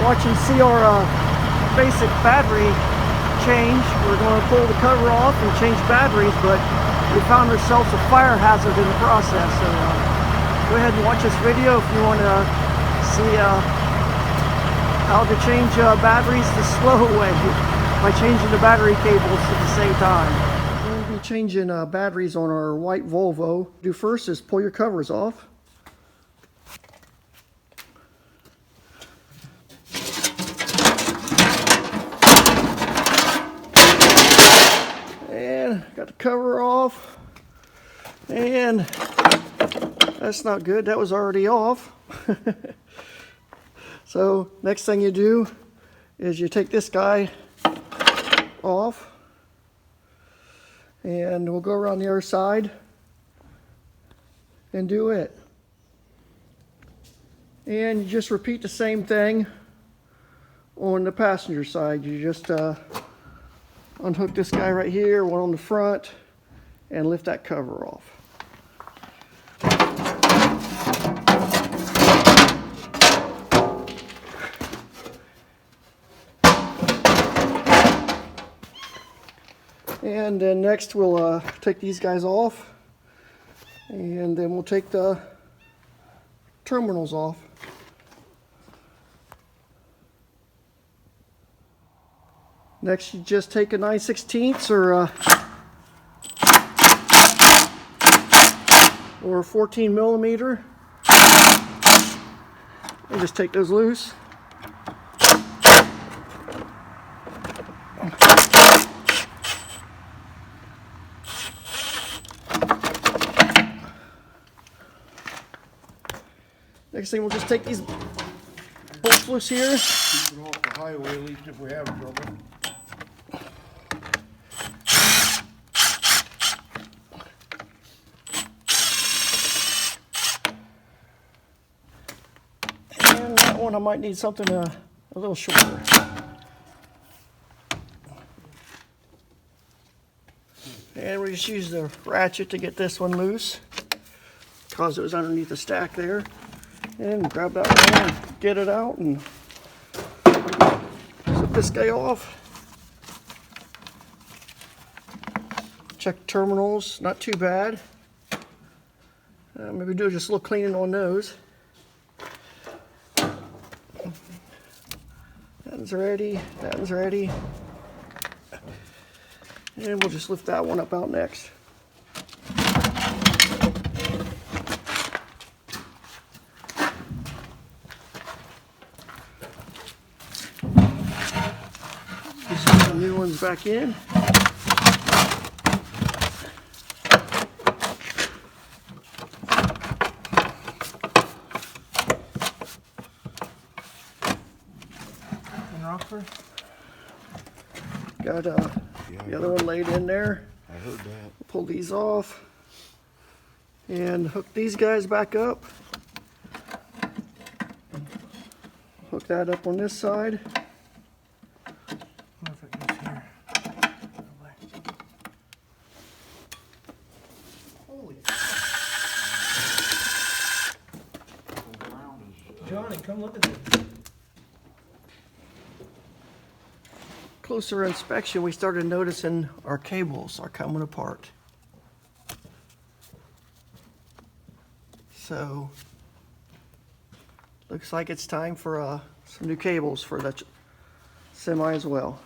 watch and see our basic battery change. We're going to pull the cover off and change batteries, but we found ourselves a fire hazard in the process. So go ahead and watch this video if you want to see how to change batteries the slow way by changing the battery cables at the same time. We'll be changing batteries on our white Volvo. What you do first is pull your covers off. And got the cover off. And that's not good. That was already off. So next thing you do is you take this guy off, and we'll go around the other side and do it. And you just repeat the same thing on the passenger side. You just unhook this guy right here, one on the front, and lift that cover off. And then next we'll take these guys off, and then we'll take the terminals off. Next you just take a 9/16 or 14 millimeter and just take those loose. Next thing, we'll just take these bolts loose here. Keep it off the highway, at least if we have trouble. And that one I might need something a little shorter. And we just use the ratchet to get this one loose, because it was underneath the stack there. And grab that one and get it out and slip this guy off. Check terminals, not too bad. Maybe do just a little cleaning on those. That one's ready, that one's ready. And we'll just lift that one up out next. New ones back in. Got the other one laid in there. I heard that. Pull these off and hook these guys back up. Hook that up on this side. Johnny, come look at this. Closer inspection, we started noticing our cables are coming apart. So, looks like it's time for some new cables for the semi as well.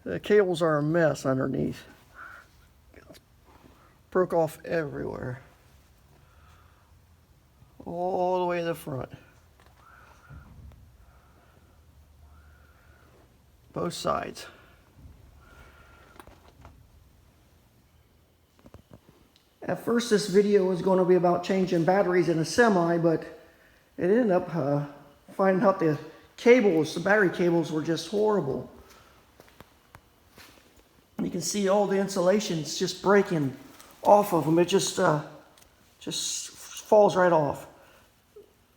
The cables are a mess underneath. Broke off everywhere. All the way to the front. Both sides. At first this video was going to be about changing batteries in a semi, but it ended up finding out the battery cables were just horrible. You can see all the insulation's just breaking off of them. It just falls right off.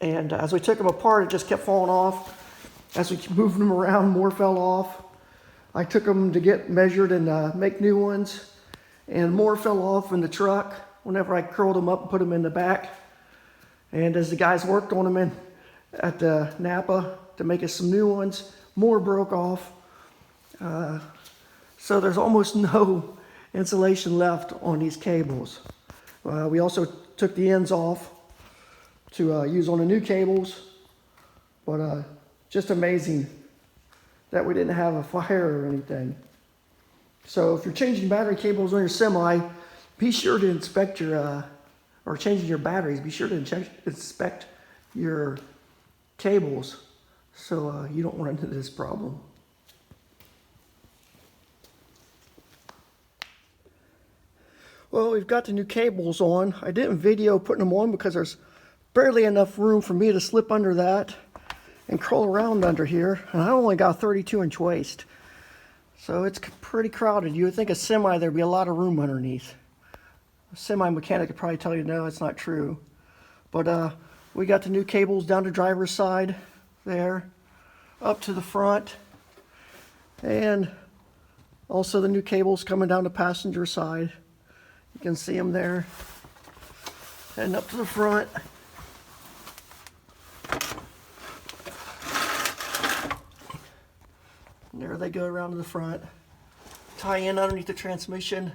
And as we took them apart, it just kept falling off. As we moved them around, more fell off. I took them to get measured and make new ones, and more fell off in the truck whenever I curled them up and put them in the back. And as the guys worked on them at the Napa to make us some new ones, more broke off. So there's almost no insulation left on these cables. We also took the ends off to use on the new cables, but just amazing that we didn't have a fire or anything. So if you're changing battery cables on your semi, be sure to inspect your, or changing your batteries, be sure to inspect your cables so you don't run into this problem. Well, we've got the new cables on. I didn't video putting them on because there's barely enough room for me to slip under that and crawl around under here. And I only got a 32-inch waist. So it's pretty crowded. You would think a semi, there'd be a lot of room underneath. A semi mechanic could probably tell you, no, it's not true. But we got the new cables down the driver's side there, up to the front. And also the new cables coming down the passenger side. You can see them there, heading up to the front. And there they go around to the front, tie in underneath the transmission,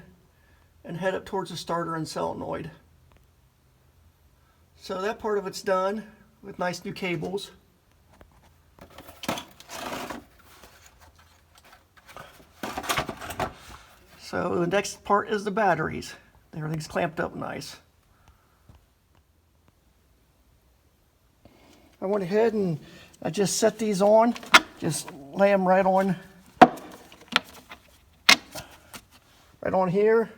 and head up towards the starter and solenoid. So that part of it's done with nice new cables. So the next part is the batteries. Everything's clamped up nice. I went ahead and I just set these on. Just lay them right on here.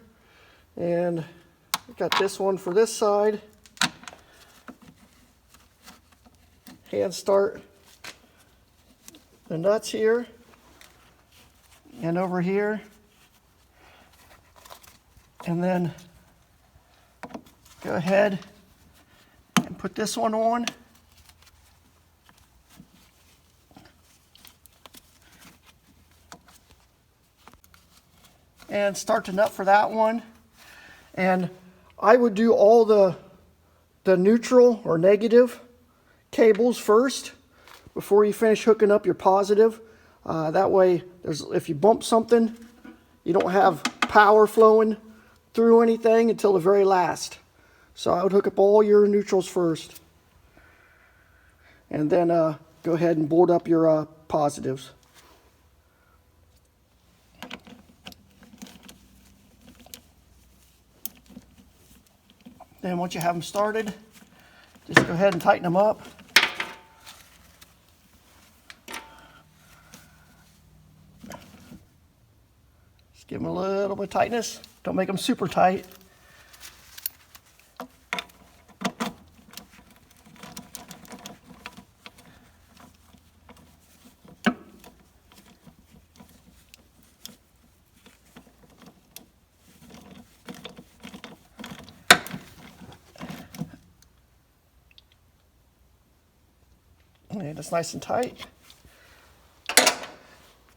And I got this one for this side. Hand start the nuts here and over here. And then go ahead and put this one on. And start the nut for that one. And I would do all the neutral or negative cables first before you finish hooking up your positive. That way, if you bump something, you don't have power flowing through anything until the very last. So I would hook up all your neutrals first. And then go ahead and bolt up your positives. Then once you have them started, just go ahead and tighten them up. Just give them a little bit of tightness. Don't make them super tight. And it's nice and tight.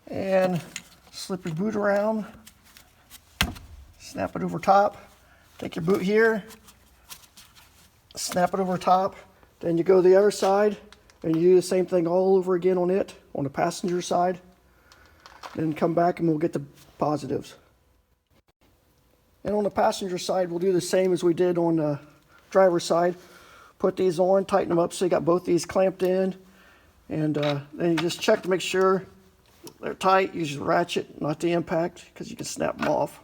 And slip your boot around. Snap it over top. Take your boot here. Snap it over top. Then you go to the other side and you do the same thing all over again on it, on the passenger side. Then come back and we'll get the positives. And on the passenger side, we'll do the same as we did on the driver's side. Put these on, tighten them up so you got both these clamped in. And then you just check to make sure they're tight. Use the ratchet, not the impact, because you can snap them off.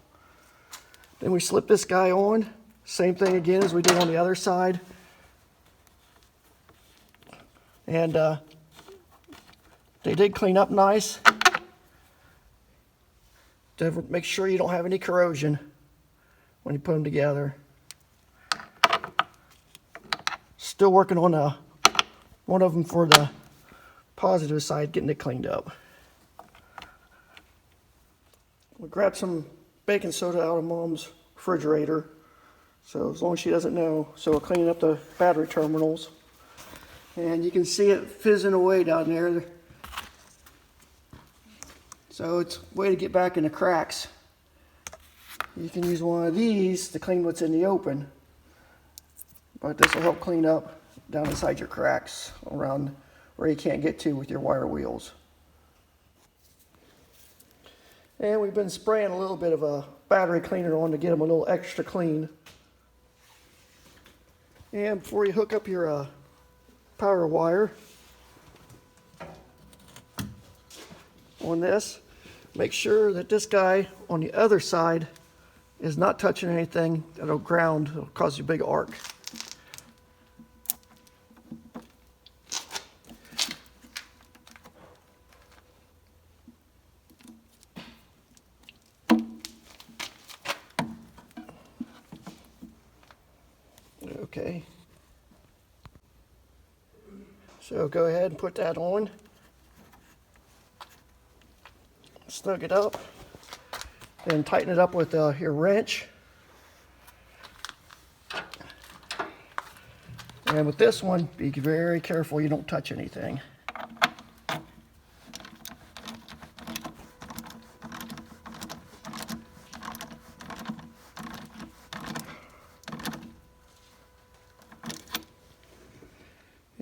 Then we slip this guy on. Same thing again as we did on the other side. And they did clean up nice. To make sure you don't have any corrosion when you put them together. Still working on one of them for the positive side, getting it cleaned up. We grabbed some baking soda out of Mom's refrigerator. So as long as she doesn't know, so we're cleaning up the battery terminals. And you can see it fizzing away down there. So it's a way to get back in the cracks. You can use one of these to clean what's in the open. But this will help clean up down inside your cracks around where you can't get to with your wire wheels. And we've been spraying a little bit of a battery cleaner on to get them a little extra clean. And before you hook up your power wire on this, make sure that this guy on the other side is not touching anything that'll ground, it'll cause you a big arc. Okay. So go ahead and put that on. Snug it up. And tighten it up with your wrench. And with this one, be very careful you don't touch anything.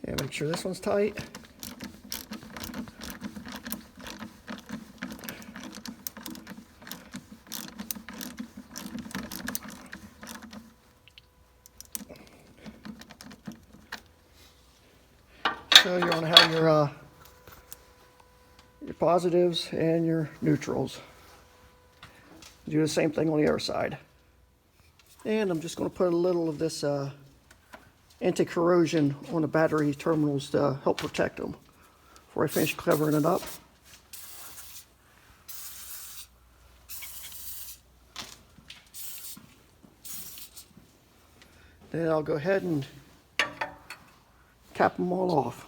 And make sure this one's tight. So you want to have your positives and your neutrals. Do the same thing on the other side. And I'm just going to put a little of this anti-corrosion on the battery terminals to help protect them before I finish covering it up. Then I'll go ahead and cap them all off.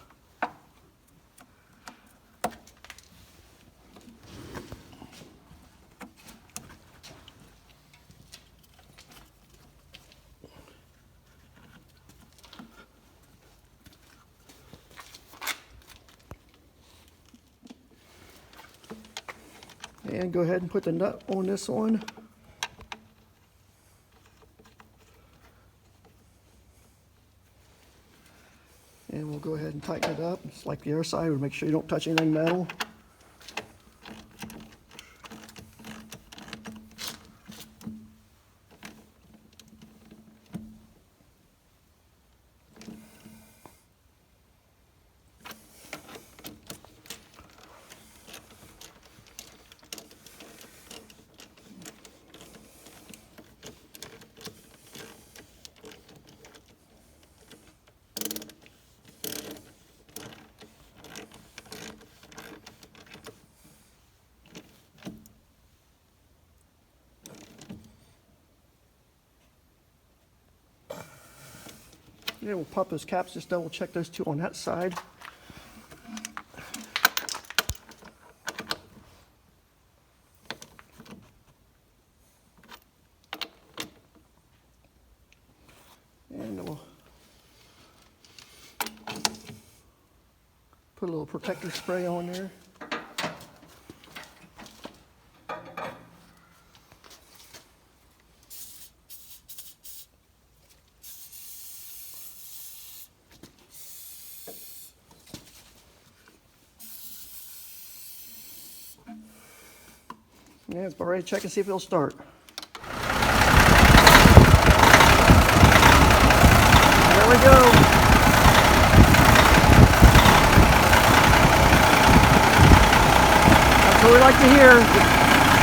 And go ahead and put the nut on this one. And we'll go ahead and tighten it up, just like the other side. We'll make sure you don't touch anything metal. Yeah, we'll pop those caps, just double check those two on that side. And we'll put a little protector spray on there. Yeah, it's about ready to check and see if it'll start. There we go. That's what we like to hear.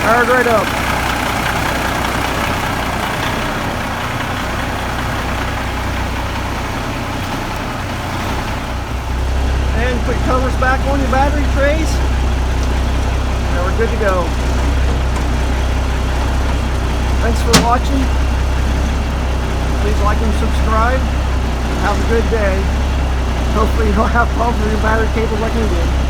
Fired right up. And put your covers back on your battery trays. Now we're good to go. Thanks for watching. Please like and subscribe. Have a good day. Hopefully you don't have problems with your battery cables like we did.